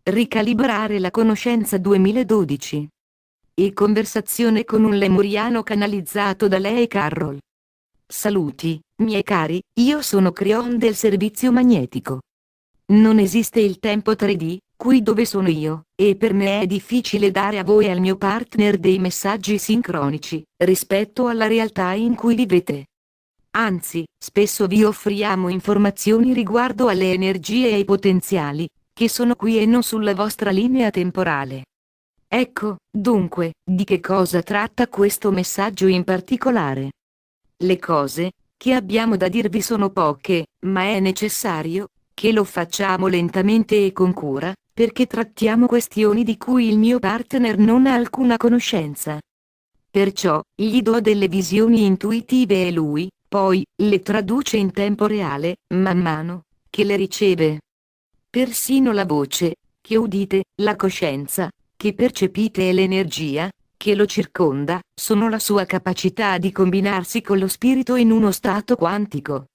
Ricalibrare la conoscenza 2012. E conversazione con un lemuriano canalizzato da lei Carroll. Saluti, miei cari, io sono Creon del servizio magnetico. Non esiste il tempo 3D, qui dove sono io, e per me è difficile dare a voi e al mio partner dei messaggi sincronici, rispetto alla realtà in cui vivete. Anzi, spesso vi offriamo informazioni riguardo alle energie e ai potenziali, che sono qui e non sulla vostra linea temporale. Ecco, dunque, di che cosa tratta questo messaggio in particolare? Le cose che abbiamo da dirvi sono poche, ma è necessario che lo facciamo lentamente e con cura, perché trattiamo questioni di cui il mio partner non ha alcuna conoscenza. Perciò, gli do delle visioni intuitive e lui, poi, le traduce in tempo reale, man mano che le riceve. Persino la voce che udite, la coscienza che percepite e l'energia che lo circonda, sono la sua capacità di combinarsi con lo spirito in uno stato quantico.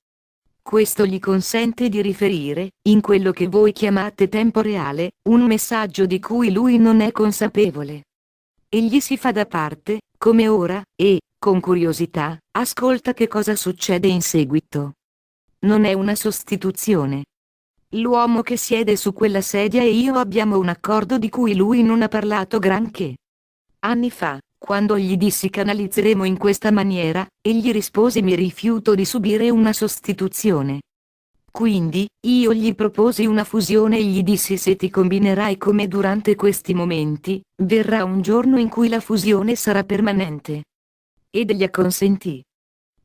Questo gli consente di riferire, in quello che voi chiamate tempo reale, un messaggio di cui lui non è consapevole. Egli si fa da parte, come ora, e, con curiosità, ascolta che cosa succede in seguito. Non è una sostituzione. L'uomo che siede su quella sedia e io abbiamo un accordo di cui lui non ha parlato granché. Anni fa, quando gli dissi canalizzeremo in questa maniera, egli rispose mi rifiuto di subire una sostituzione. Quindi, io gli proposi una fusione e gli dissi se ti combinerai come durante questi momenti, verrà un giorno in cui la fusione sarà permanente. Ed egli acconsentì.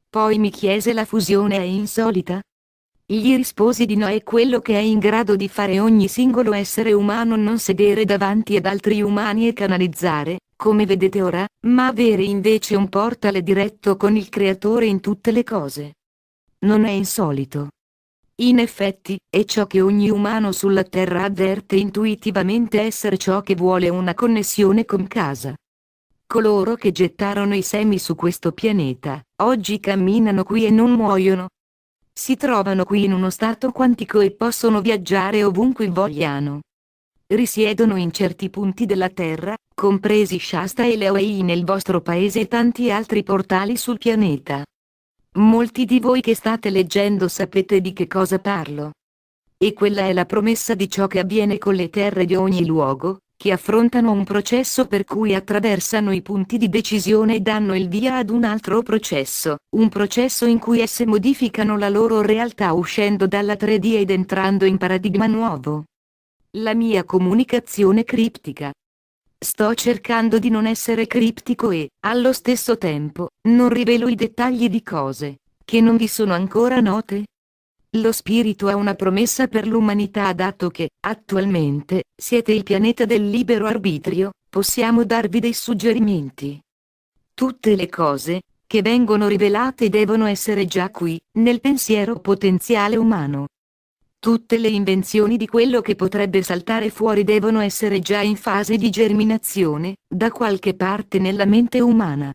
Poi mi chiese la fusione è insolita? Gli risposi di no è quello che è in grado di fare ogni singolo essere umano non sedere davanti ad altri umani e canalizzare, come vedete ora, ma avere invece un portale diretto con il Creatore in tutte le cose. Non è insolito. In effetti, è ciò che ogni umano sulla Terra avverte intuitivamente essere ciò che vuole una connessione con casa. Coloro che gettarono i semi su questo pianeta, oggi camminano qui e non muoiono. Si trovano qui in uno stato quantico e possono viaggiare ovunque vogliano. Risiedono in certi punti della Terra, compresi Shasta e Leoei nel vostro paese e tanti altri portali sul pianeta. Molti di voi che state leggendo sapete di che cosa parlo. E quella è la promessa di ciò che avviene con le terre di ogni luogo, che affrontano un processo per cui attraversano i punti di decisione e danno il via ad un altro processo, un processo in cui esse modificano la loro realtà uscendo dalla 3D ed entrando in paradigma nuovo. La mia comunicazione criptica. Sto cercando di non essere criptico e, allo stesso tempo, non rivelo i dettagli di cose che non vi sono ancora note. Lo spirito ha una promessa per l'umanità dato che, attualmente, siete il pianeta del libero arbitrio, possiamo darvi dei suggerimenti. Tutte le cose che vengono rivelate devono essere già qui, nel pensiero potenziale umano. Tutte le invenzioni di quello che potrebbe saltare fuori devono essere già in fase di germinazione, da qualche parte nella mente umana.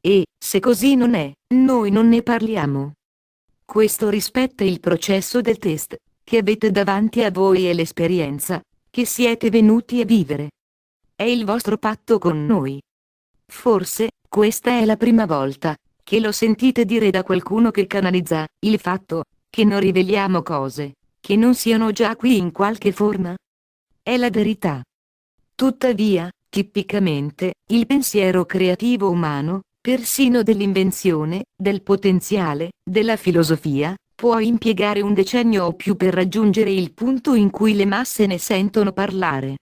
E, se così non è, noi non ne parliamo. Questo rispetta il processo del test, che avete davanti a voi e l'esperienza, che siete venuti a vivere. È il vostro patto con noi. Forse, questa è la prima volta, che lo sentite dire da qualcuno che canalizza, il fatto, che non riveliamo cose che non siano già qui in qualche forma? È la verità. Tuttavia, tipicamente, il pensiero creativo umano, persino dell'invenzione, del potenziale, della filosofia, può impiegare un decennio o più per raggiungere il punto in cui le masse ne sentono parlare.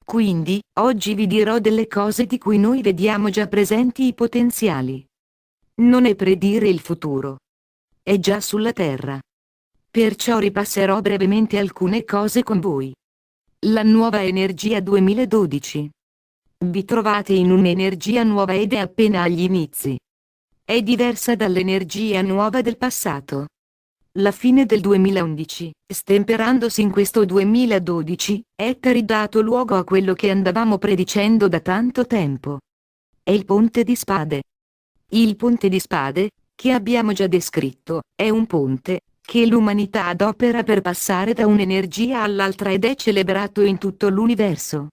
Quindi, oggi vi dirò delle cose di cui noi vediamo già presenti i potenziali. Non è predire il futuro. È già sulla Terra. Perciò ripasserò brevemente alcune cose con voi. La nuova energia 2012. Vi trovate in un'energia nuova ed è appena agli inizi. È diversa dall'energia nuova del passato. La fine del 2011, stemperandosi in questo 2012, è ridato luogo a quello che andavamo predicendo da tanto tempo. È il ponte di spade. Il ponte di spade, che abbiamo già descritto, è un ponte che l'umanità adopera per passare da un'energia all'altra ed è celebrato in tutto l'universo.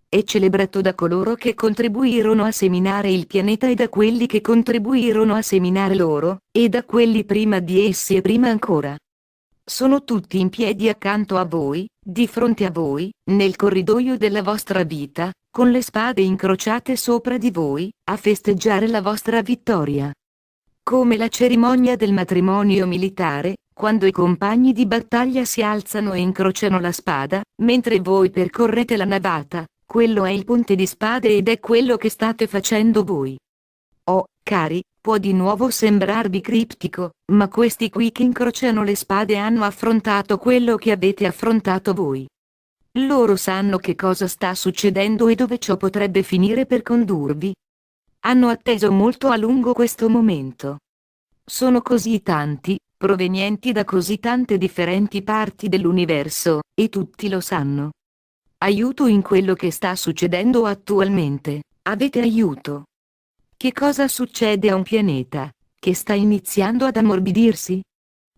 È celebrato da coloro che contribuirono a seminare il pianeta e da quelli che contribuirono a seminare loro, e da quelli prima di essi e prima ancora. Sono tutti in piedi accanto a voi, di fronte a voi, nel corridoio della vostra vita, con le spade incrociate sopra di voi, a festeggiare la vostra vittoria. Come la cerimonia del matrimonio militare, quando i compagni di battaglia si alzano e incrociano la spada, mentre voi percorrete la navata, quello è il ponte di spade ed è quello che state facendo voi. Oh, cari, può di nuovo sembrarvi criptico, ma questi qui che incrociano le spade hanno affrontato quello che avete affrontato voi. Loro sanno che cosa sta succedendo e dove ciò potrebbe finire per condurvi. Hanno atteso molto a lungo questo momento. Sono così tanti, provenienti da così tante differenti parti dell'universo, e tutti lo sanno. Aiuto in quello che sta succedendo attualmente. Avete aiuto. Che cosa succede a un pianeta che sta iniziando ad ammorbidirsi?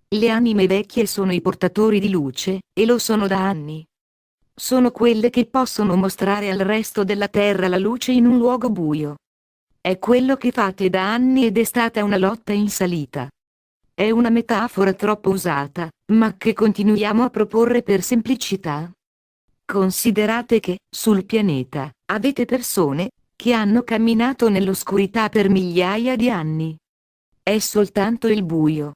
Le anime vecchie sono i portatori di luce, e lo sono da anni. Sono quelle che possono mostrare al resto della Terra la luce in un luogo buio. È quello che fate da anni ed è stata una lotta in salita. È una metafora troppo usata, ma che continuiamo a proporre per semplicità. Considerate che, sul pianeta, avete persone che hanno camminato nell'oscurità per migliaia di anni. È soltanto il buio.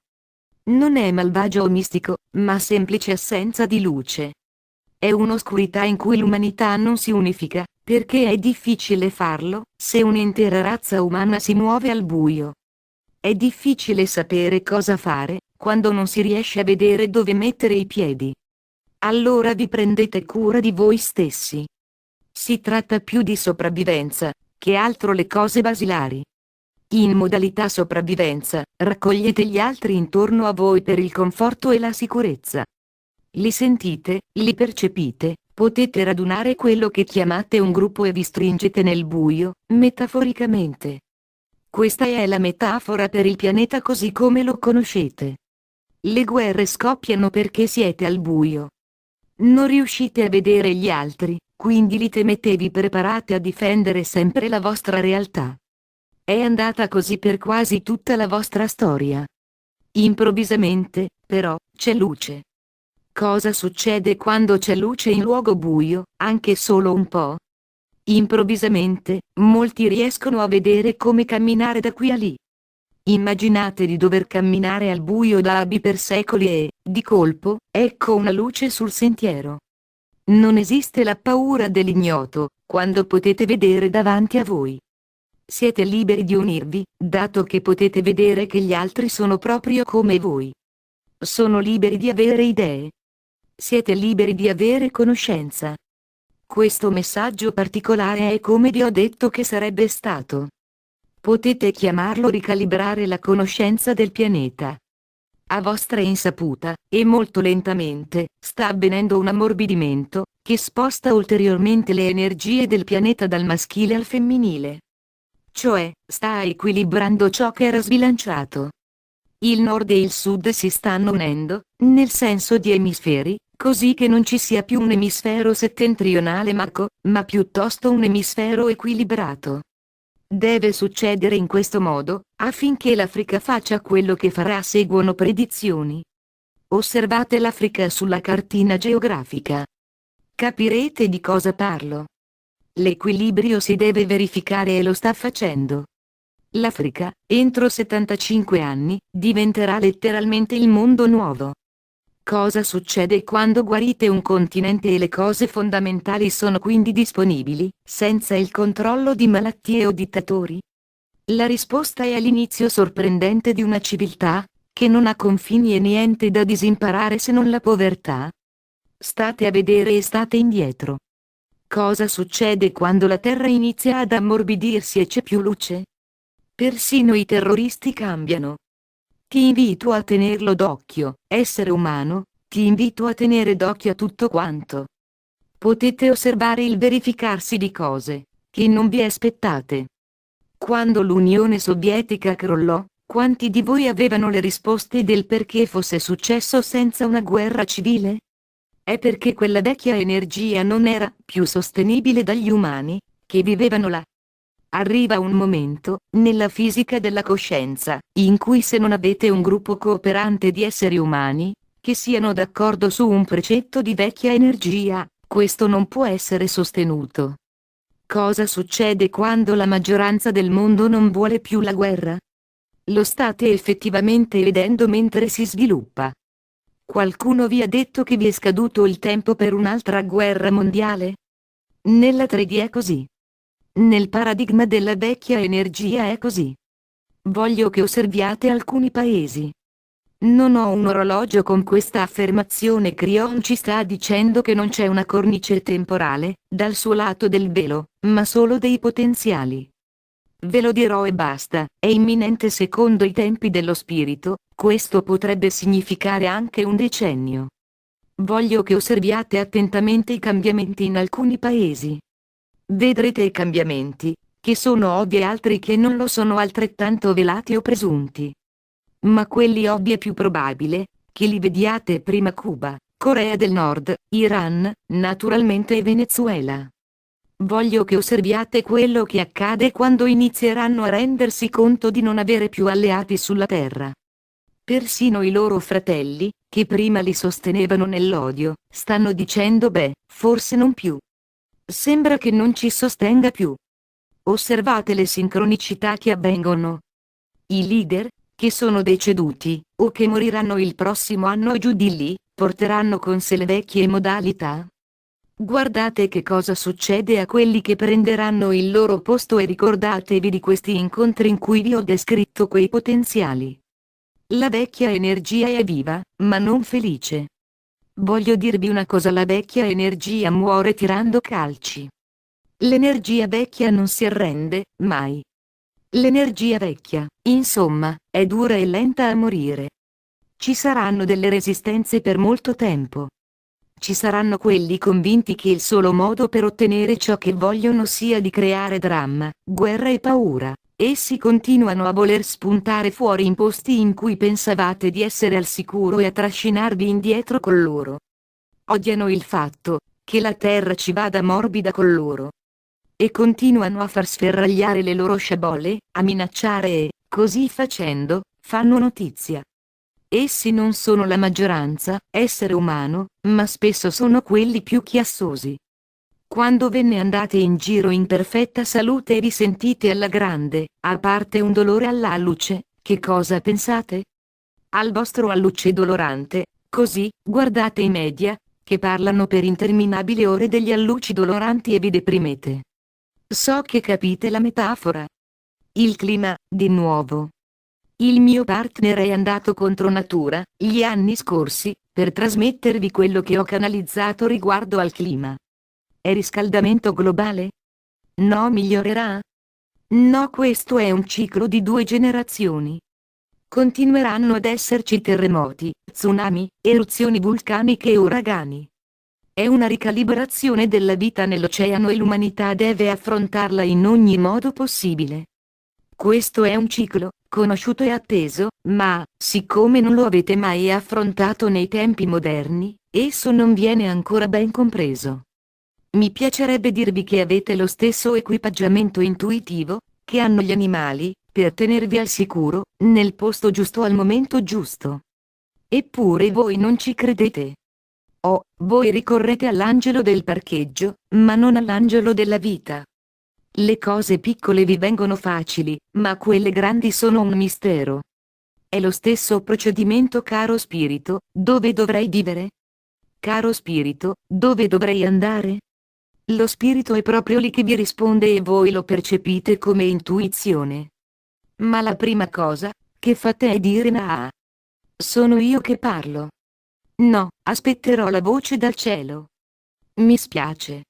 Non è malvagio o mistico, ma semplice assenza di luce. È un'oscurità in cui l'umanità non si unifica, perché è difficile farlo, se un'intera razza umana si muove al buio. È difficile sapere cosa fare, quando non si riesce a vedere dove mettere i piedi. Allora vi prendete cura di voi stessi. Si tratta più di sopravvivenza, che altro le cose basilari. In modalità sopravvivenza, raccogliete gli altri intorno a voi per il conforto e la sicurezza. Li sentite, li percepite, potete radunare quello che chiamate un gruppo e vi stringete nel buio, metaforicamente. Questa è la metafora per il pianeta così come lo conoscete. Le guerre scoppiano perché siete al buio. Non riuscite a vedere gli altri, quindi li temete e vi preparate a difendere sempre la vostra realtà. È andata così per quasi tutta la vostra storia. Improvvisamente, però, c'è luce. Cosa succede quando c'è luce in luogo buio, anche solo un po'? Improvvisamente, molti riescono a vedere come camminare da qui a lì. Immaginate di dover camminare al buio da anni per secoli e, di colpo, ecco una luce sul sentiero. Non esiste la paura dell'ignoto, quando potete vedere davanti a voi. Siete liberi di unirvi, dato che potete vedere che gli altri sono proprio come voi. Sono liberi di avere idee. Siete liberi di avere conoscenza. Questo messaggio particolare è come vi ho detto che sarebbe stato. Potete chiamarlo ricalibrare la conoscenza del pianeta. A vostra insaputa, e molto lentamente, sta avvenendo un ammorbidimento, che sposta ulteriormente le energie del pianeta dal maschile al femminile. Cioè, sta equilibrando ciò che era sbilanciato. Il nord e il sud si stanno unendo, nel senso di emisferi, così che non ci sia più un emisfero settentrionale ma piuttosto un emisfero equilibrato. Deve succedere in questo modo, affinché l'Africa faccia quello che farà. Seguono predizioni. Osservate l'Africa sulla cartina geografica. Capirete di cosa parlo. L'equilibrio si deve verificare e lo sta facendo. L'Africa, entro 75 anni, diventerà letteralmente il mondo nuovo. Cosa succede quando guarite un continente e le cose fondamentali sono quindi disponibili, senza il controllo di malattie o dittatori? La risposta è l'inizio sorprendente di una civiltà, che non ha confini e niente da disimparare se non la povertà. State a vedere e state indietro. Cosa succede quando la Terra inizia ad ammorbidirsi e c'è più luce? Persino i terroristi cambiano. Ti invito a tenerlo d'occhio, essere umano, ti invito a tenere d'occhio a tutto quanto. Potete osservare il verificarsi di cose che non vi aspettate. Quando l'Unione Sovietica crollò, Quanti di voi avevano le risposte del perché fosse successo senza una guerra civile? È perché quella vecchia energia non era più sostenibile dagli umani, che vivevano là. Arriva un momento, nella fisica della coscienza, in cui se non avete un gruppo cooperante di esseri umani, che siano d'accordo su un precetto di vecchia energia, questo non può essere sostenuto. Cosa succede quando la maggioranza del mondo non vuole più la guerra? Lo state effettivamente vedendo mentre si sviluppa. Qualcuno vi ha detto che vi è scaduto il tempo per un'altra guerra mondiale? Nella 3D è così. Nel paradigma della vecchia energia è così. Voglio che osserviate alcuni paesi. Non ho un orologio con questa affermazione. Crion ci sta dicendo che non c'è una cornice temporale, dal suo lato del velo, ma solo dei potenziali. Ve lo dirò e basta, è imminente secondo i tempi dello spirito, questo potrebbe significare anche un decennio. Voglio che osserviate attentamente i cambiamenti in alcuni paesi. Vedrete i cambiamenti, che sono ovvi e altri che non lo sono altrettanto velati o presunti. Ma quelli ovvi è più probabile, che li vediate prima Cuba, Corea del Nord, Iran, naturalmente e Venezuela. Voglio che osserviate quello che accade quando inizieranno a rendersi conto di non avere più alleati sulla terra. Persino i loro fratelli, che prima li sostenevano nell'odio, stanno dicendo forse non più. Sembra che non ci sostenga più. Osservate le sincronicità che avvengono. I leader, che sono deceduti, o che moriranno il prossimo anno o giù di lì, porteranno con sé le vecchie modalità. Guardate che cosa succede a quelli che prenderanno il loro posto e ricordatevi di questi incontri in cui vi ho descritto quei potenziali. La vecchia energia è viva, ma non felice. Voglio dirvi una cosa: la vecchia energia muore tirando calci. L'energia vecchia non si arrende, mai. L'energia vecchia, insomma, è dura e lenta a morire. Ci saranno delle resistenze per molto tempo. Ci saranno quelli convinti che il solo modo per ottenere ciò che vogliono sia di creare dramma, guerra e paura. Essi continuano a voler spuntare fuori in posti in cui pensavate di essere al sicuro e a trascinarvi indietro con loro. Odiano il fatto che la terra ci vada morbida con loro. E continuano a far sferragliare le loro sciabole, a minacciare e, così facendo, fanno notizia. Essi non sono la maggioranza, essere umano, ma spesso sono quelli più chiassosi. Quando ve ne andate in giro in perfetta salute e vi sentite alla grande, a parte un dolore alla luce, che cosa pensate? Al vostro alluce dolorante, così, guardate i media, che parlano per interminabili ore degli alluci doloranti e vi deprimete. So che capite la metafora. Il clima, di nuovo. Il mio partner è andato contro natura, gli anni scorsi, per trasmettervi quello che ho canalizzato riguardo al clima. È riscaldamento globale? No, migliorerà? No, questo è un ciclo di 2 generazioni. Continueranno ad esserci terremoti, tsunami, eruzioni vulcaniche e uragani. È una ricalibrazione della vita nell'oceano e l'umanità deve affrontarla in ogni modo possibile. Questo è un ciclo, conosciuto e atteso, ma, siccome non lo avete mai affrontato nei tempi moderni, esso non viene ancora ben compreso. Mi piacerebbe dirvi che avete lo stesso equipaggiamento intuitivo che hanno gli animali, per tenervi al sicuro, nel posto giusto al momento giusto. Eppure voi non ci credete. Voi ricorrete all'angelo del parcheggio, ma non all'angelo della vita. Le cose piccole vi vengono facili, ma quelle grandi sono un mistero. È lo stesso procedimento, caro spirito, dove dovrei vivere? Caro spirito, dove dovrei andare? Lo spirito è proprio lì che vi risponde e voi lo percepite come intuizione. Ma la prima cosa che fate è dire "Ah, sono io che parlo". No, aspetterò la voce dal cielo. Mi spiace.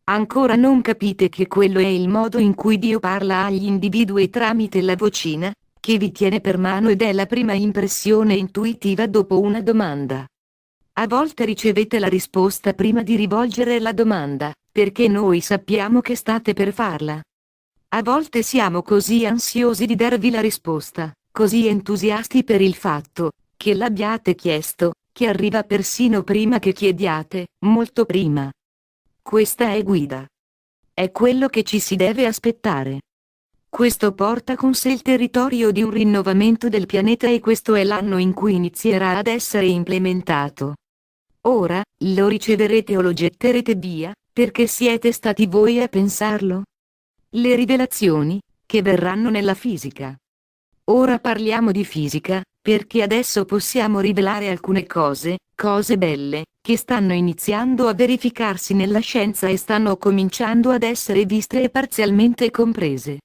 Ancora non capite che quello è il modo in cui Dio parla agli individui tramite la vocina, che vi tiene per mano ed è la prima impressione intuitiva dopo una domanda. A volte ricevete la risposta prima di rivolgere la domanda, perché noi sappiamo che state per farla. A volte siamo così ansiosi di darvi la risposta, così entusiasti per il fatto che l'abbiate chiesto, che arriva persino prima che chiediate, molto prima. Questa è guida. È quello che ci si deve aspettare. Questo porta con sé il territorio di un rinnovamento del pianeta e questo è l'anno in cui inizierà ad essere implementato. Ora, lo riceverete o lo getterete via, perché siete stati voi a pensarlo. Le rivelazioni, che verranno nella fisica. Ora parliamo di fisica, perché adesso possiamo rivelare alcune cose belle, che stanno iniziando a verificarsi nella scienza e stanno cominciando ad essere viste e parzialmente comprese.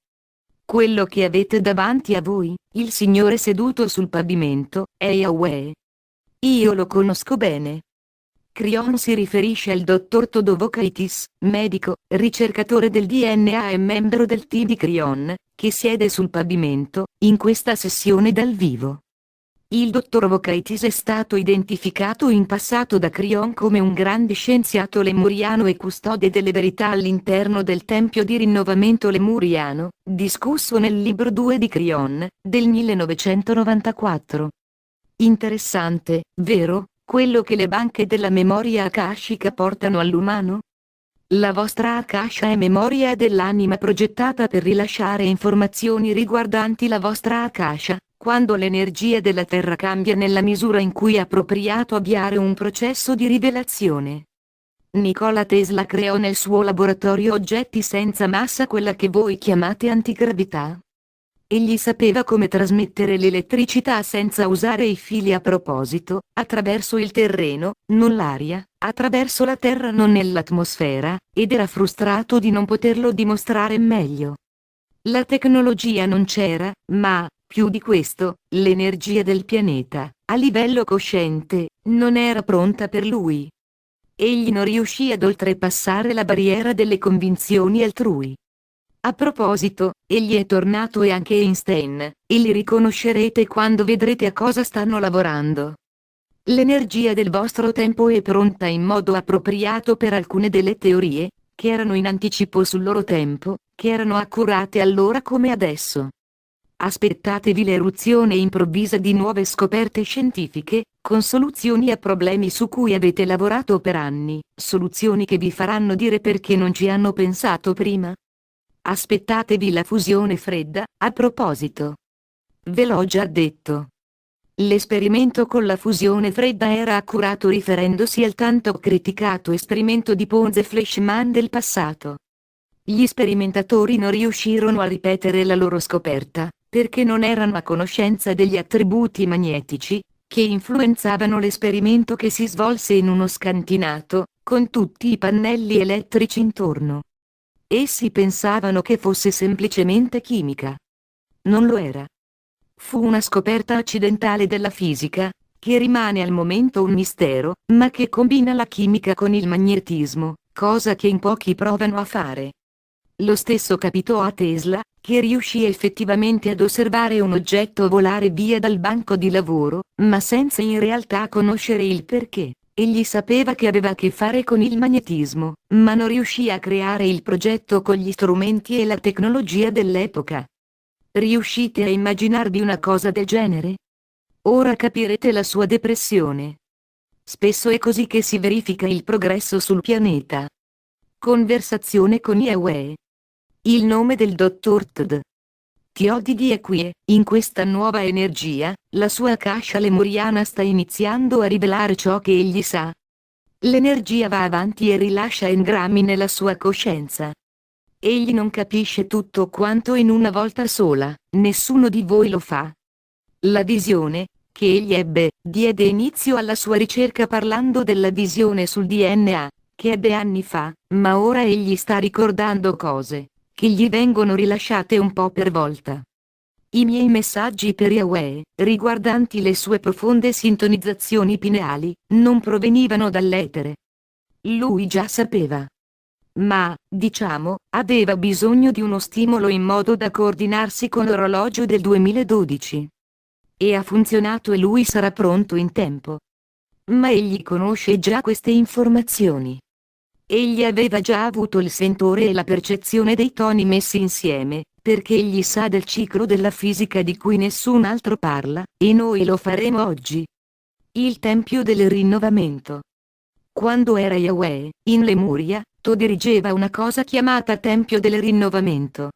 Quello che avete davanti a voi, il Signore seduto sul pavimento, è Yahweh. Io lo conosco bene. Crion si riferisce al dottor Todovokaitis, medico, ricercatore del DNA e membro del team di Crion, che siede sul pavimento, in questa sessione dal vivo. Il dottor Vokaitis è stato identificato in passato da Crion come un grande scienziato lemuriano e custode delle verità all'interno del Tempio di rinnovamento lemuriano, discusso nel libro 2 di Crion, del 1994. Interessante, vero, quello che le banche della memoria akashica portano all'umano? La vostra Akasha è memoria dell'anima progettata per rilasciare informazioni riguardanti la vostra Akasha, quando l'energia della Terra cambia nella misura in cui è appropriato avviare un processo di rivelazione. Nikola Tesla creò nel suo laboratorio oggetti senza massa, quella che voi chiamate antigravità. Egli sapeva come trasmettere l'elettricità senza usare i fili a proposito, attraverso il terreno, non l'aria, attraverso la terra non nell'atmosfera, ed era frustrato di non poterlo dimostrare meglio. La tecnologia non c'era, ma, più di questo, l'energia del pianeta, a livello cosciente, non era pronta per lui. Egli non riuscì ad oltrepassare la barriera delle convinzioni altrui. A proposito, egli è tornato e anche Einstein, e li riconoscerete quando vedrete a cosa stanno lavorando. L'energia del vostro tempo è pronta in modo appropriato per alcune delle teorie, che erano in anticipo sul loro tempo, che erano accurate allora come adesso. Aspettatevi l'eruzione improvvisa di nuove scoperte scientifiche, con soluzioni a problemi su cui avete lavorato per anni, soluzioni che vi faranno dire perché non ci hanno pensato prima. Aspettatevi la fusione fredda, a proposito. Ve l'ho già detto. L'esperimento con la fusione fredda era accurato riferendosi al tanto criticato esperimento di Pons-Fleischmann del passato. Gli sperimentatori non riuscirono a ripetere la loro scoperta, perché non erano a conoscenza degli attributi magnetici, che influenzavano l'esperimento che si svolse in uno scantinato, con tutti i pannelli elettrici intorno. Essi pensavano che fosse semplicemente chimica. Non lo era. Fu una scoperta accidentale della fisica, che rimane al momento un mistero, ma che combina la chimica con il magnetismo, cosa che in pochi provano a fare. Lo stesso capitò a Tesla, che riuscì effettivamente ad osservare un oggetto volare via dal banco di lavoro, ma senza in realtà conoscere il perché. Egli sapeva che aveva a che fare con il magnetismo, ma non riuscì a creare il progetto con gli strumenti e la tecnologia dell'epoca. Riuscite a immaginarvi una cosa del genere? Ora capirete la sua depressione. Spesso è così che si verifica il progresso sul pianeta. Conversazione con Yahweh. Il nome del dottor Td. Teodidi è qui e, in questa nuova energia, la sua Akasha lemuriana sta iniziando a rivelare ciò che egli sa. L'energia va avanti e rilascia engrammi nella sua coscienza. Egli non capisce tutto quanto in una volta sola, nessuno di voi lo fa. La visione, che egli ebbe, diede inizio alla sua ricerca parlando della visione sul DNA, che ebbe anni fa, ma ora egli sta ricordando cose che gli vengono rilasciate un po' per volta. I miei messaggi per Yahweh, riguardanti le sue profonde sintonizzazioni pineali, non provenivano dall'etere. Lui già sapeva. Ma, diciamo, aveva bisogno di uno stimolo in modo da coordinarsi con l'orologio del 2012. E ha funzionato e lui sarà pronto in tempo. Ma egli conosce già queste informazioni. Egli aveva già avuto il sentore e la percezione dei toni messi insieme, perché egli sa del ciclo della fisica di cui nessun altro parla, e noi lo faremo oggi. Il Tempio del Rinnovamento. Quando era Yahweh, in Lemuria, Tod dirigeva una cosa chiamata Tempio del Rinnovamento.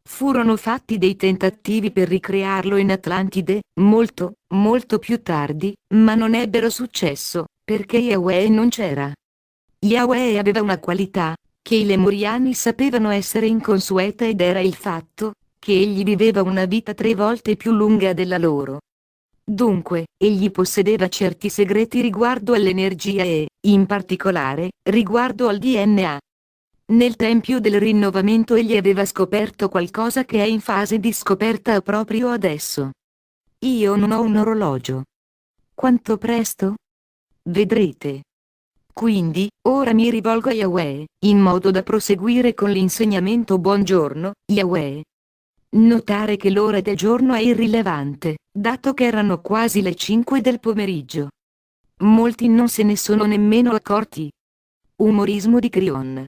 Furono fatti dei tentativi per ricrearlo in Atlantide, molto, molto più tardi, ma non ebbero successo, perché Yahweh non c'era. Yahweh aveva una qualità, che i Lemuriani sapevano essere inconsueta, ed era il fatto, che egli viveva una vita 3 volte più lunga della loro. Dunque, egli possedeva certi segreti riguardo all'energia e, in particolare, riguardo al DNA. Nel Tempio del Rinnovamento egli aveva scoperto qualcosa che è in fase di scoperta proprio adesso. Io non ho un orologio. Quanto presto? Vedrete. Quindi, ora mi rivolgo a Yahweh, in modo da proseguire con l'insegnamento. Buongiorno, Yahweh. Notare che l'ora del giorno è irrilevante, dato che erano quasi le 5 del pomeriggio. Molti non se ne sono nemmeno accorti. Umorismo di Crion.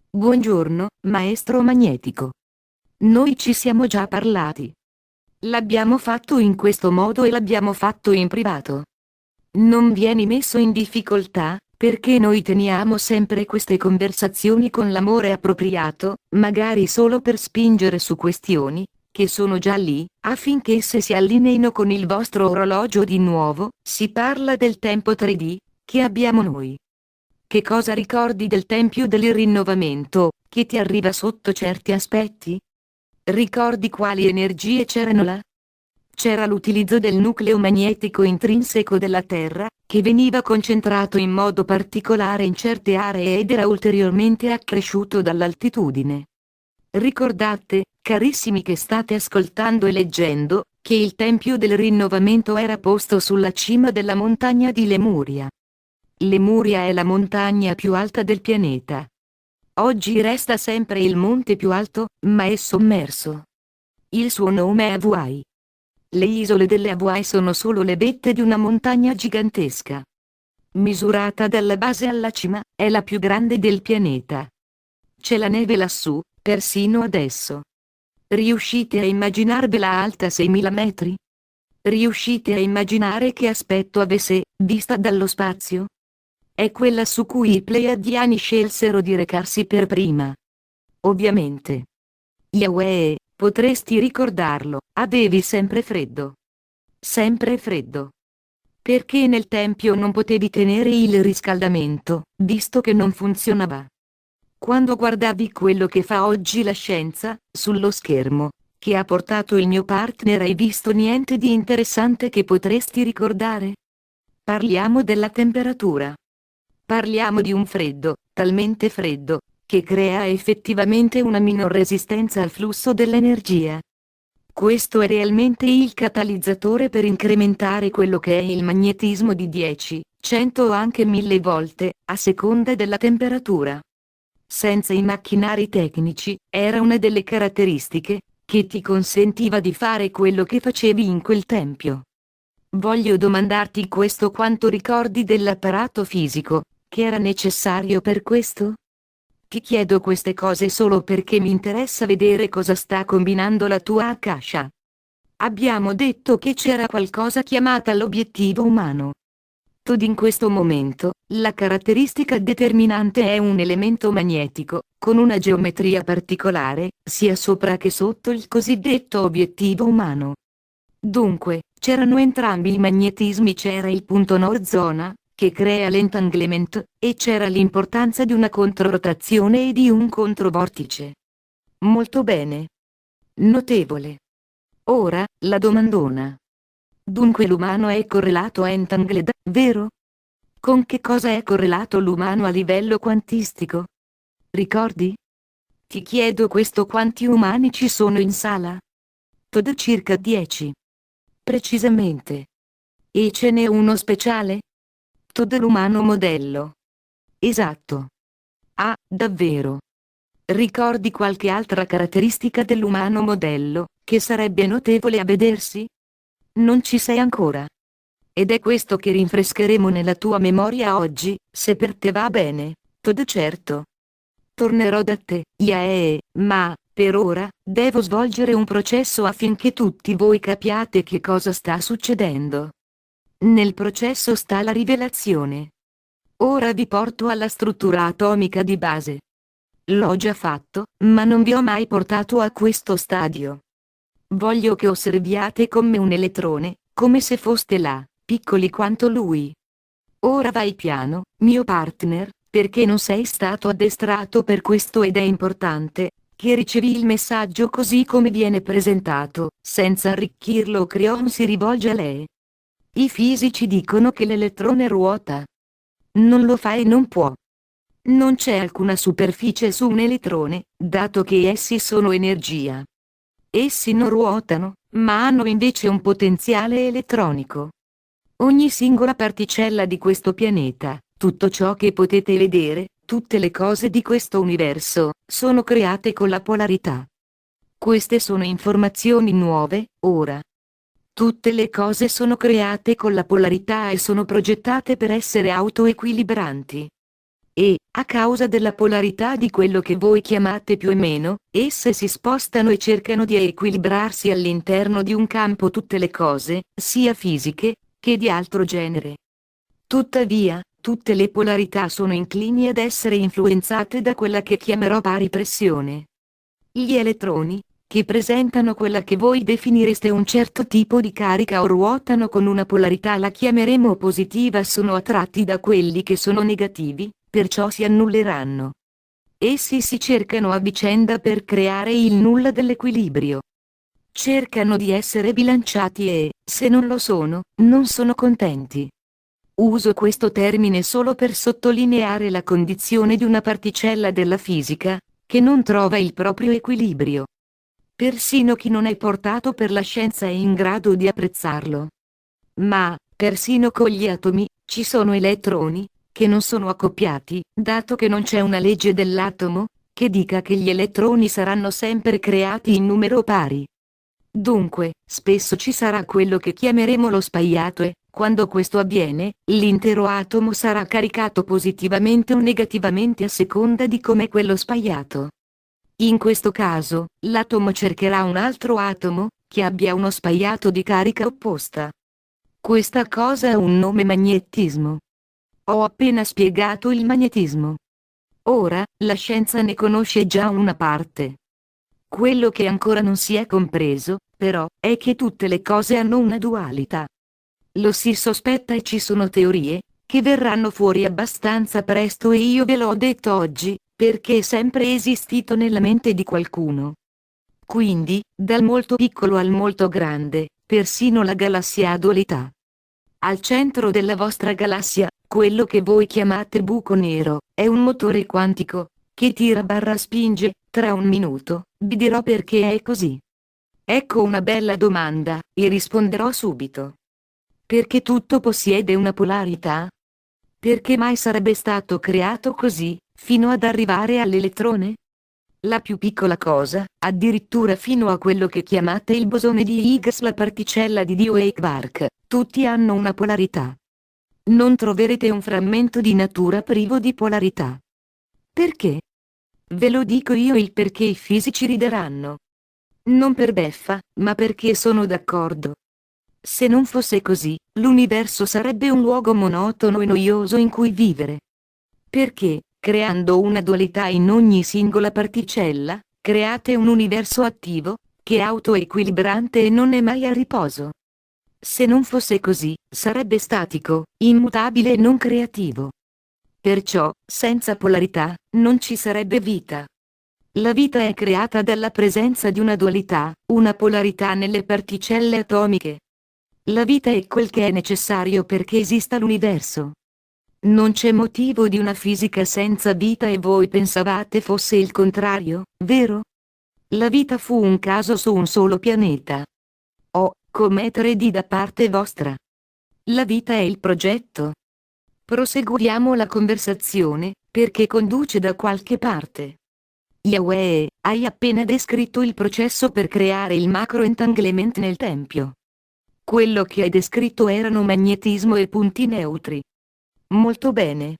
Buongiorno, maestro magnetico. Noi ci siamo già parlati. L'abbiamo fatto in questo modo e l'abbiamo fatto in privato. Non vieni messo in difficoltà, perché noi teniamo sempre queste conversazioni con l'amore appropriato, magari solo per spingere su questioni, che sono già lì, affinché esse si allineino con il vostro orologio di nuovo. Si parla del tempo 3D, che abbiamo noi. Che cosa ricordi del Tempio del Rinnovamento, che ti arriva sotto certi aspetti? Ricordi quali energie c'erano là? C'era l'utilizzo del nucleo magnetico intrinseco della Terra, che veniva concentrato in modo particolare in certe aree ed era ulteriormente accresciuto dall'altitudine. Ricordate, carissimi che state ascoltando e leggendo, che il Tempio del Rinnovamento era posto sulla cima della montagna di Lemuria. Lemuria è la montagna più alta del pianeta. Oggi resta sempre il monte più alto, ma è sommerso. Il suo nome è Hawaii. Le isole delle Hawaii sono solo le vette di una montagna gigantesca. Misurata dalla base alla cima, è la più grande del pianeta. C'è la neve lassù, persino adesso. Riuscite a immaginarvela alta 6.000 metri? Riuscite a immaginare che aspetto avesse, vista dallo spazio? È quella su cui i Pleiadiani scelsero di recarsi per prima. Ovviamente. Yahweh, potresti ricordarlo, avevi sempre freddo. Sempre freddo. Perché nel tempio non potevi tenere il riscaldamento, visto che non funzionava. Quando guardavi quello che fa oggi la scienza, sullo schermo, che ha portato il mio partner, hai visto niente di interessante che potresti ricordare? Parliamo della temperatura. Parliamo di un freddo, talmente freddo, che crea effettivamente una minor resistenza al flusso dell'energia. Questo è realmente il catalizzatore per incrementare quello che è il magnetismo di 10, 100 o anche 1000 volte, a seconda della temperatura. Senza i macchinari tecnici, era una delle caratteristiche, che ti consentiva di fare quello che facevi in quel tempio. Voglio domandarti questo: quanto ricordi dell'apparato fisico, che era necessario per questo? Ti chiedo queste cose solo perché mi interessa vedere cosa sta combinando la tua Akasha. Abbiamo detto che c'era qualcosa chiamata l'obiettivo umano. Tod in questo momento, la caratteristica determinante è un elemento magnetico, con una geometria particolare, sia sopra che sotto il cosiddetto obiettivo umano. Dunque, c'erano entrambi i magnetismi, c'era il punto nord zona, che crea l'entanglement, e c'era l'importanza di una controrotazione e di un controvortice. Molto bene. Notevole. Ora, la domandona. Dunque l'umano è correlato a entangled, vero? Con che cosa è correlato l'umano a livello quantistico? Ricordi? Ti chiedo questo: quanti umani ci sono in sala? Tod circa 10. Precisamente. E ce n'è uno speciale? Tod l'umano modello. Esatto. Ah, davvero? Ricordi qualche altra caratteristica dell'umano modello, che sarebbe notevole a vedersi? Non ci sei ancora. Ed è questo che rinfrescheremo nella tua memoria oggi, se per te va bene. Tod certo. Tornerò da te, Yae, ma, Per ora, devo svolgere un processo affinché tutti voi capiate che cosa sta succedendo. Nel processo sta la rivelazione. Ora vi porto alla struttura atomica di base. L'ho già fatto, ma non vi ho mai portato a questo stadio. Voglio che osserviate come un elettrone, come se foste là, piccoli quanto lui. Ora vai piano, mio partner, perché non sei stato addestrato per questo ed è importante che ricevi il messaggio così come viene presentato, senza arricchirlo. Creon si rivolge a lei. I fisici dicono che l'elettrone ruota. Non lo fa e non può. Non c'è alcuna superficie su un elettrone, dato che essi sono energia. Essi non ruotano, ma hanno invece un potenziale elettronico. Ogni singola particella di questo pianeta, tutto ciò che potete vedere, tutte le cose di questo universo, sono create con la polarità. Queste sono informazioni nuove, ora. Tutte le cose sono create con la polarità e sono progettate per essere autoequilibranti. E, a causa della polarità di quello che voi chiamate più e meno, esse si spostano e cercano di equilibrarsi all'interno di un campo. Tutte le cose, sia fisiche, che di altro genere. Tuttavia, tutte le polarità sono inclini ad essere influenzate da quella che chiamerò pari pressione. Gli elettroni, che presentano quella che voi definireste un certo tipo di carica o ruotano con una polarità la chiameremo positiva, sono attratti da quelli che sono negativi, perciò si annulleranno. Essi si cercano a vicenda per creare il nulla dell'equilibrio. Cercano di essere bilanciati e, se non lo sono, non sono contenti. Uso questo termine solo per sottolineare la condizione di una particella della fisica, che non trova il proprio equilibrio. Persino chi non è portato per la scienza è in grado di apprezzarlo. Ma, persino con gli atomi, ci sono elettroni, che non sono accoppiati, dato che non c'è una legge dell'atomo, che dica che gli elettroni saranno sempre creati in numero pari. Dunque, spesso ci sarà quello che chiameremo lo spaiato e, quando questo avviene, l'intero atomo sarà caricato positivamente o negativamente a seconda di com'è quello spaiato. In questo caso, l'atomo cercherà un altro atomo, che abbia uno spaiato di carica opposta. Questa cosa ha un nome: magnetismo. Ho appena spiegato il magnetismo. Ora, la scienza ne conosce già una parte. Quello che ancora non si è compreso, però, è che tutte le cose hanno una dualità. Lo si sospetta e ci sono teorie, che verranno fuori abbastanza presto e io ve l'ho detto oggi, perché è sempre esistito nella mente di qualcuno. Quindi, dal molto piccolo al molto grande, persino la galassia ha dualità. Al centro della vostra galassia, quello che voi chiamate buco nero, è un motore quantico, che tira/spinge. Tra un minuto, vi dirò perché è così. Ecco una bella domanda, e risponderò subito. Perché tutto possiede una polarità? Perché mai sarebbe stato creato così, fino ad arrivare all'elettrone? La più piccola cosa, addirittura fino a quello che chiamate il bosone di Higgs, la particella di Dio e i quark, tutti hanno una polarità. Non troverete un frammento di natura privo di polarità. Perché? Ve lo dico io il perché. I fisici rideranno. Non per beffa, ma perché sono d'accordo. Se non fosse così, l'universo sarebbe un luogo monotono e noioso in cui vivere. Perché, creando una dualità in ogni singola particella, create un universo attivo, che è autoequilibrante e non è mai a riposo. Se non fosse così, sarebbe statico, immutabile e non creativo. Perciò, senza polarità, non ci sarebbe vita. La vita è creata dalla presenza di una dualità, una polarità nelle particelle atomiche. La vita è quel che è necessario perché esista l'universo. Non c'è motivo di una fisica senza vita e voi pensavate fosse il contrario, vero? La vita fu un caso su un solo pianeta. O, come 3D da parte vostra. La vita è il progetto. Proseguiamo la conversazione, perché conduce da qualche parte. Yahweh, hai appena descritto il processo per creare il macro entanglement nel tempio. Quello che hai descritto erano magnetismo e punti neutri. Molto bene.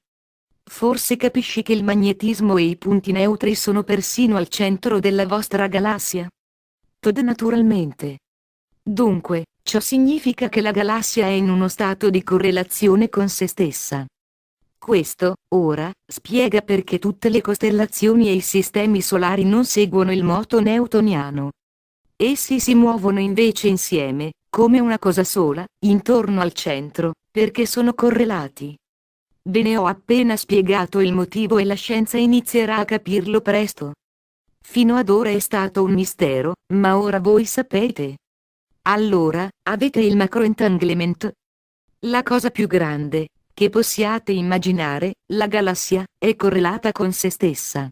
Forse capisci che il magnetismo e i punti neutri sono persino al centro della vostra galassia? Todd naturalmente. Dunque, ciò significa che la galassia è in uno stato di correlazione con se stessa. Questo, ora, spiega perché tutte le costellazioni e i sistemi solari non seguono il moto newtoniano. Essi si muovono invece insieme, come una cosa sola, intorno al centro, perché sono correlati. Ve ne ho appena spiegato il motivo e la scienza inizierà a capirlo presto. Fino ad ora è stato un mistero, ma ora voi sapete. Allora, avete il macroentanglement? La cosa più grande, che possiate immaginare, la galassia, è correlata con se stessa.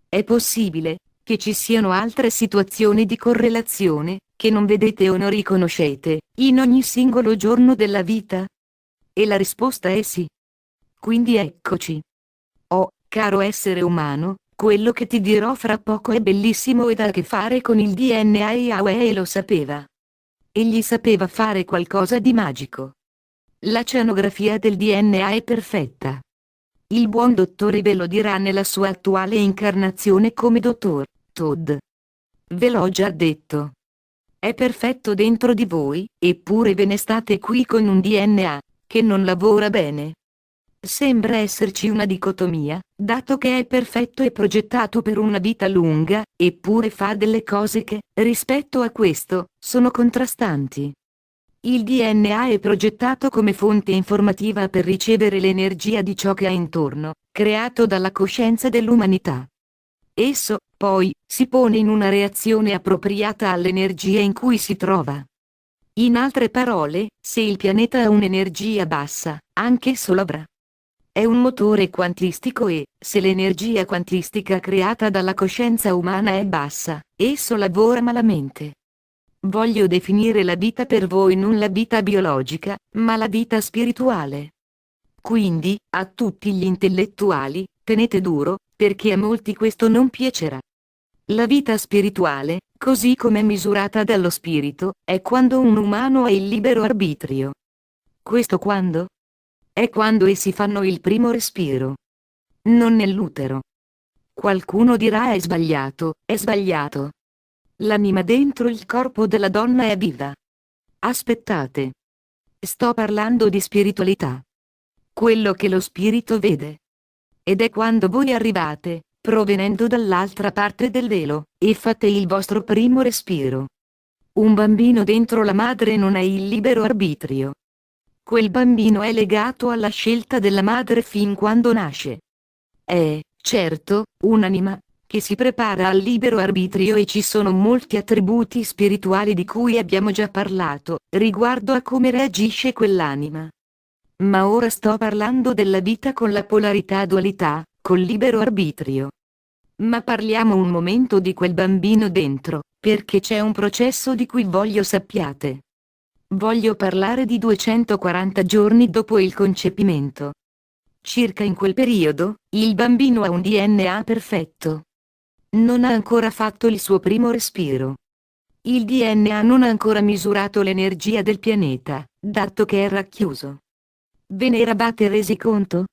È possibile che ci siano altre situazioni di correlazione, che non vedete o non riconoscete, in ogni singolo giorno della vita? E la risposta è sì. Quindi eccoci. Oh, caro essere umano, quello che ti dirò fra poco è bellissimo ed ha a che fare con il DNA e Yahweh lo sapeva. Egli sapeva fare qualcosa di magico. La cianografia del DNA è perfetta. Il buon dottore ve lo dirà nella sua attuale incarnazione come dottor Todd. Ve l'ho già detto. È perfetto dentro di voi, eppure ve ne state qui con un DNA che non lavora bene. Sembra esserci una dicotomia, dato che è perfetto e progettato per una vita lunga, eppure fa delle cose che, rispetto a questo, sono contrastanti. Il DNA è progettato come fonte informativa per ricevere l'energia di ciò che ha intorno, creato dalla coscienza dell'umanità. Esso, poi, si pone in una reazione appropriata all'energia in cui si trova. In altre parole, se il pianeta ha un'energia bassa, anch'esso l'avrà. È un motore quantistico e, se l'energia quantistica creata dalla coscienza umana è bassa, esso lavora malamente. Voglio definire la vita per voi non la vita biologica, ma la vita spirituale. Quindi, a tutti gli intellettuali, tenete duro, perché a molti questo non piacerà. La vita spirituale, così come misurata dallo spirito, è quando un umano ha il libero arbitrio. Questo quando? È quando essi fanno il primo respiro. Non nell'utero. Qualcuno dirà è sbagliato, è sbagliato. L'anima dentro il corpo della donna è viva. Aspettate. Sto parlando di spiritualità. Quello che lo spirito vede. Ed è quando voi arrivate, provenendo dall'altra parte del velo, e fate il vostro primo respiro. Un bambino dentro la madre non ha il libero arbitrio. Quel bambino è legato alla scelta della madre fin quando nasce. È, certo, un'anima, che si prepara al libero arbitrio e ci sono molti attributi spirituali di cui abbiamo già parlato, riguardo a come reagisce quell'anima. Ma ora sto parlando della vita con la polarità dualità, col libero arbitrio. Ma parliamo un momento di quel bambino dentro, perché c'è un processo di cui voglio sappiate. Voglio parlare di 240 giorni dopo il concepimento. Circa in quel periodo, il bambino ha un DNA perfetto. Non ha ancora fatto il suo primo respiro. Il DNA non ha ancora misurato l'energia del pianeta, dato che è racchiuso. Ve ne eravate resi conto?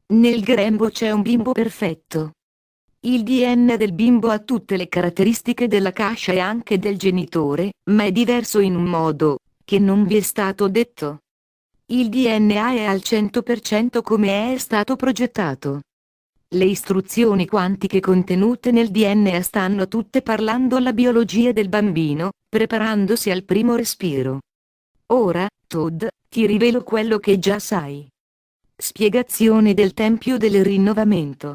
Nel grembo c'è un bimbo perfetto. Il DNA del bimbo ha tutte le caratteristiche della cascia e anche del genitore, ma è diverso in un modo che non vi è stato detto. Il DNA è al 100% come è stato progettato. Le istruzioni quantiche contenute nel DNA stanno tutte parlando alla biologia del bambino, preparandosi al primo respiro. Ora, Todd, ti rivelo quello che già sai. Spiegazione del Tempio del Rinnovamento.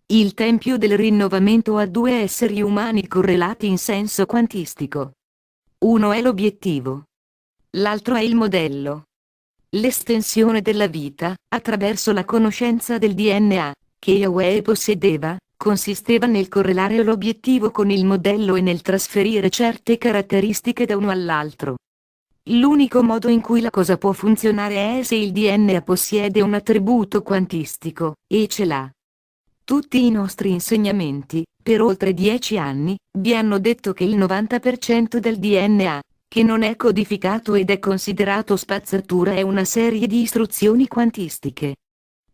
Il Tempio del Rinnovamento ha due esseri umani correlati in senso quantistico. Uno è l'obiettivo. L'altro è il modello. L'estensione della vita, attraverso la conoscenza del DNA, che Yahweh possedeva, consisteva nel correlare l'obiettivo con il modello e nel trasferire certe caratteristiche da uno all'altro. L'unico modo in cui la cosa può funzionare è se il DNA possiede un attributo quantistico, e ce l'ha. Tutti i nostri insegnamenti, per oltre 10 anni, vi hanno detto che il 90% del DNA, che non è codificato ed è considerato spazzatura, è una serie di istruzioni quantistiche.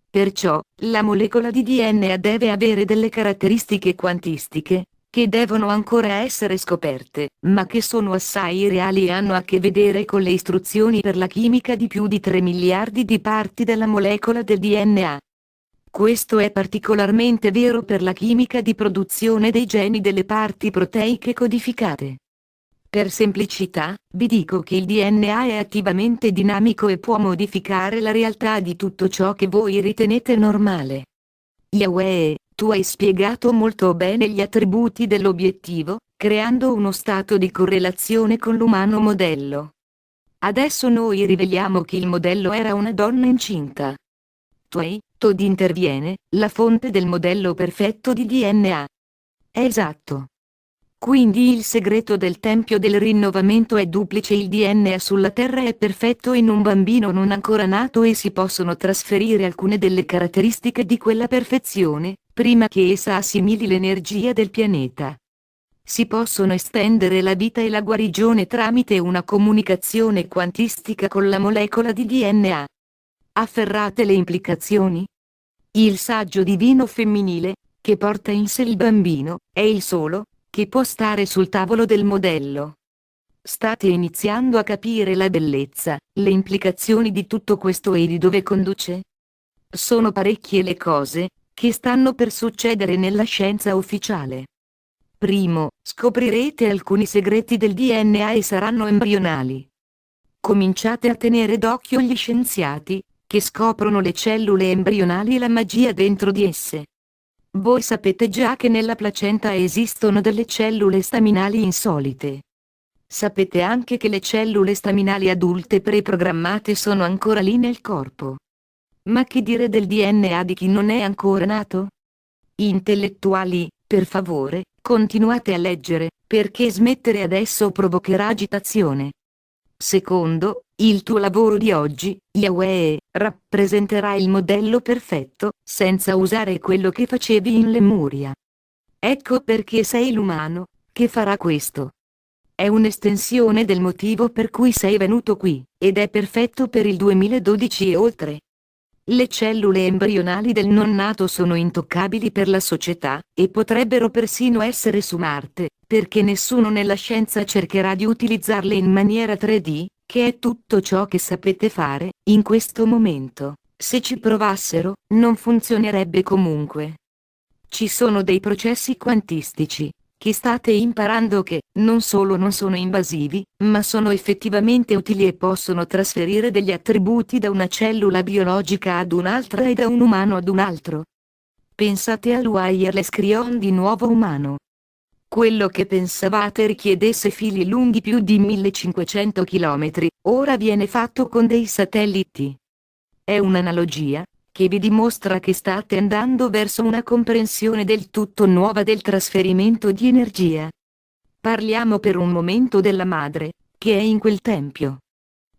Perciò, la molecola di DNA deve avere delle caratteristiche quantistiche, che devono ancora essere scoperte, ma che sono assai reali e hanno a che vedere con le istruzioni per la chimica di più di 3 miliardi di parti della molecola del DNA. Questo è particolarmente vero per la chimica di produzione dei geni delle parti proteiche codificate. Per semplicità, vi dico che il DNA è attivamente dinamico e può modificare la realtà di tutto ciò che voi ritenete normale. Yahweh, tu hai spiegato molto bene gli attributi dell'obiettivo, creando uno stato di correlazione con l'umano modello. Adesso noi riveliamo che il modello era una donna incinta. Todd interviene, la fonte del modello perfetto di DNA. È esatto. Quindi il segreto del tempio del rinnovamento è duplice: il DNA sulla Terra è perfetto in un bambino non ancora nato e si possono trasferire alcune delle caratteristiche di quella perfezione, prima che essa assimili l'energia del pianeta. Si possono estendere la vita e la guarigione tramite una comunicazione quantistica con la molecola di DNA. Afferrate le implicazioni? Il saggio divino femminile, che porta in sé il bambino, è il solo, che può stare sul tavolo del modello. State iniziando a capire la bellezza, le implicazioni di tutto questo e di dove conduce? Sono parecchie le cose che stanno per succedere nella scienza ufficiale. Primo, scoprirete alcuni segreti del DNA e saranno embrionali. Cominciate a tenere d'occhio gli scienziati, che scoprono le cellule embrionali e la magia dentro di esse. Voi sapete già che nella placenta esistono delle cellule staminali insolite. Sapete anche che le cellule staminali adulte preprogrammate sono ancora lì nel corpo. Ma che dire del DNA di chi non è ancora nato? Intellettuali, per favore, continuate a leggere, perché smettere adesso provocherà agitazione. Secondo, il tuo lavoro di oggi, Yahweh, rappresenterà il modello perfetto, senza usare quello che facevi in Lemuria. Ecco perché sei l'umano, che farà questo. È un'estensione del motivo per cui sei venuto qui, ed è perfetto per il 2012 e oltre. Le cellule embrionali del non nato sono intoccabili per la società, e potrebbero persino essere su Marte, perché nessuno nella scienza cercherà di utilizzarle in maniera 3D, che è tutto ciò che sapete fare, in questo momento. Se ci provassero, non funzionerebbe comunque. Ci sono dei processi quantistici, che state imparando che, non solo non sono invasivi, ma sono effettivamente utili e possono trasferire degli attributi da una cellula biologica ad un'altra e da un umano ad un altro. Pensate al wireless Cryon di nuovo umano. Quello che pensavate richiedesse fili lunghi più di 1500 km, ora viene fatto con dei satelliti. È un'analogia che vi dimostra che state andando verso una comprensione del tutto nuova del trasferimento di energia. Parliamo per un momento della madre, che è in quel tempio.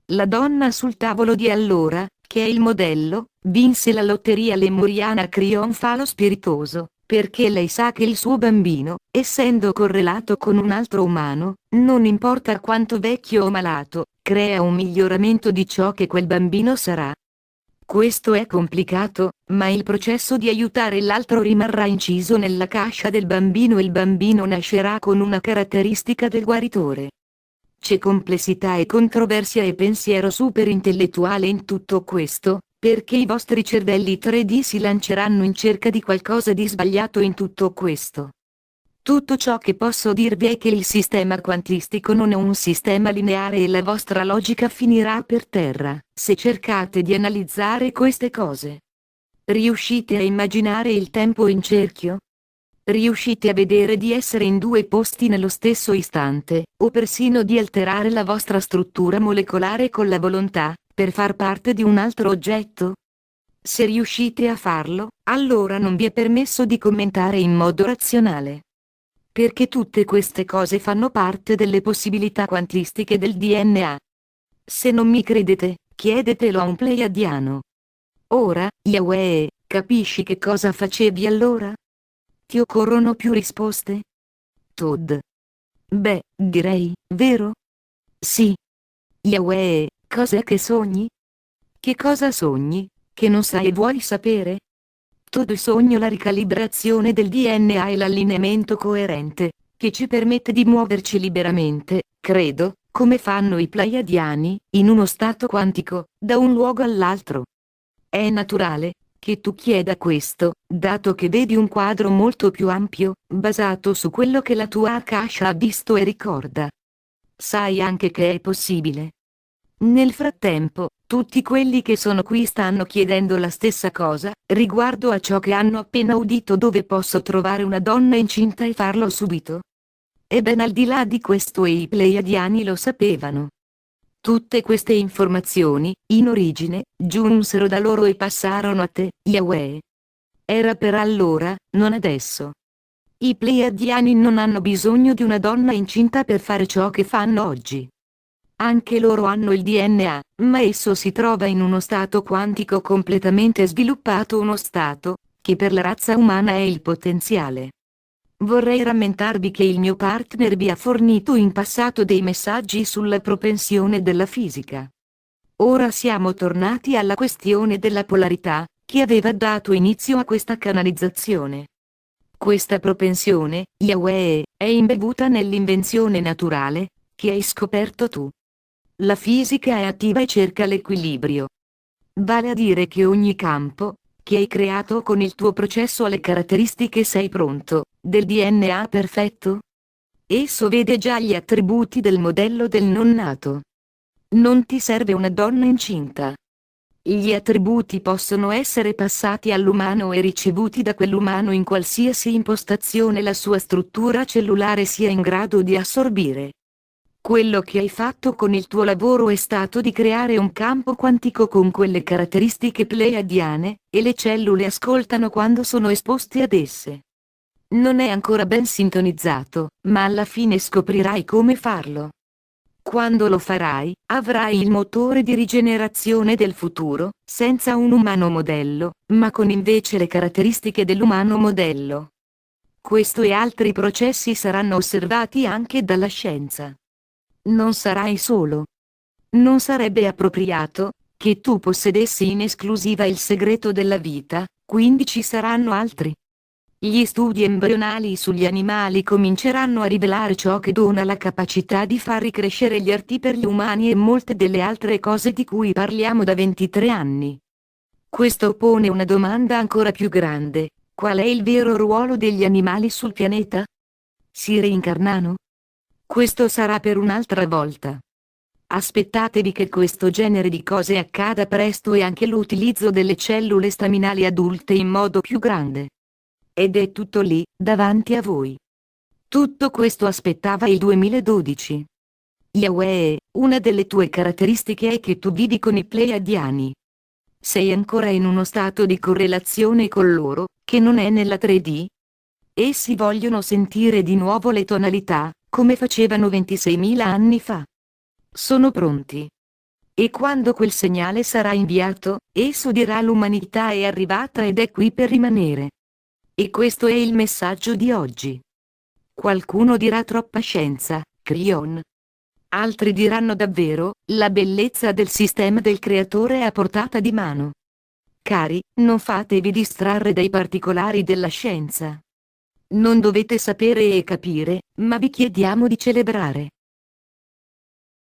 La donna sul tavolo di allora, che è il modello, vinse la lotteria lemuriana Cryon Falo Spiritoso, perché lei sa che il suo bambino, essendo correlato con un altro umano, non importa quanto vecchio o malato, crea un miglioramento di ciò che quel bambino sarà. Questo è complicato, ma il processo di aiutare l'altro rimarrà inciso nella cascia del bambino e il bambino nascerà con una caratteristica del guaritore. C'è complessità e controversia e pensiero super intellettuale in tutto questo, perché i vostri cervelli 3D si lanceranno in cerca di qualcosa di sbagliato in tutto questo. Tutto ciò che posso dirvi è che il sistema quantistico non è un sistema lineare e la vostra logica finirà per terra, se cercate di analizzare queste cose. Riuscite a immaginare il tempo in cerchio? Riuscite a vedere di essere in due posti nello stesso istante, o persino di alterare la vostra struttura molecolare con la volontà, per far parte di un altro oggetto? Se riuscite a farlo, allora non vi è permesso di commentare in modo razionale. Perché tutte queste cose fanno parte delle possibilità quantistiche del DNA. Se non mi credete, chiedetelo a un pleiadiano. Ora, Yahweh, capisci che cosa facevi allora? Ti occorrono più risposte? Todd. Beh, direi, vero? Sì. Yahweh, cos'è che sogni? Che cosa sogni? che non sai e vuoi sapere? Todo sogno la ricalibrazione del DNA e l'allineamento coerente, che ci permette di muoverci liberamente, credo, come fanno i pleiadiani, in uno stato quantico, da un luogo all'altro. È naturale che tu chieda questo, dato che vedi un quadro molto più ampio, basato su quello che la tua Akasha ha visto e ricorda. Sai anche che è possibile. Nel frattempo, tutti quelli che sono qui stanno chiedendo la stessa cosa, riguardo a ciò che hanno appena udito, dove posso trovare una donna incinta e farlo subito. E ben al di là di questo i pleiadiani lo sapevano. Tutte queste informazioni, in origine, giunsero da loro e passarono a te, Yahweh. Era per allora, non adesso. I pleiadiani non hanno bisogno di una donna incinta per fare ciò che fanno oggi. Anche loro hanno il DNA, ma esso si trova in uno stato quantico completamente sviluppato, uno stato che per la razza umana è il potenziale. Vorrei rammentarvi che il mio partner vi ha fornito in passato dei messaggi sulla propensione della fisica. Ora siamo tornati alla questione della polarità, che aveva dato inizio a questa canalizzazione. Questa propensione, Yahweh, è imbevuta nell'invenzione naturale che hai scoperto tu. La fisica è attiva e cerca l'equilibrio. Vale a dire che ogni campo che hai creato con il tuo processo ha le caratteristiche, sei pronto, del DNA perfetto? Esso vede già gli attributi del modello del non nato. Non ti serve una donna incinta. Gli attributi possono essere passati all'umano e ricevuti da quell'umano in qualsiasi impostazione la sua struttura cellulare sia in grado di assorbire. Quello che hai fatto con il tuo lavoro è stato di creare un campo quantico con quelle caratteristiche pleiadiane, e le cellule ascoltano quando sono esposte ad esse. Non è ancora ben sintonizzato, ma alla fine scoprirai come farlo. Quando lo farai, avrai il motore di rigenerazione del futuro, senza un umano modello, ma con invece le caratteristiche dell'umano modello. Questo e altri processi saranno osservati anche dalla scienza. Non sarai solo. Non sarebbe appropriato che tu possedessi in esclusiva il segreto della vita, quindi ci saranno altri. Gli studi embrionali sugli animali cominceranno a rivelare ciò che dona la capacità di far ricrescere gli arti per gli umani e molte delle altre cose di cui parliamo da 23 anni. Questo pone una domanda ancora più grande: qual è il vero ruolo degli animali sul pianeta? Si reincarnano? Questo sarà per un'altra volta. Aspettatevi che questo genere di cose accada presto, e anche l'utilizzo delle cellule staminali adulte in modo più grande. Ed è tutto lì, davanti a voi. Tutto questo aspettava il 2012. Yahweh, una delle tue caratteristiche è che tu vivi con i pleiadiani. Sei ancora in uno stato di correlazione con loro, che non è nella 3D? Essi vogliono sentire di nuovo le tonalità, come facevano 26.000 anni fa. Sono pronti. E quando quel segnale sarà inviato, esso dirà: l'umanità è arrivata ed è qui per rimanere. E questo è il messaggio di oggi. Qualcuno dirà: troppa scienza, Crion. Altri diranno: davvero, la bellezza del sistema del creatore è a portata di mano. Cari, non fatevi distrarre dai particolari della scienza. Non dovete sapere e capire, ma vi chiediamo di celebrare.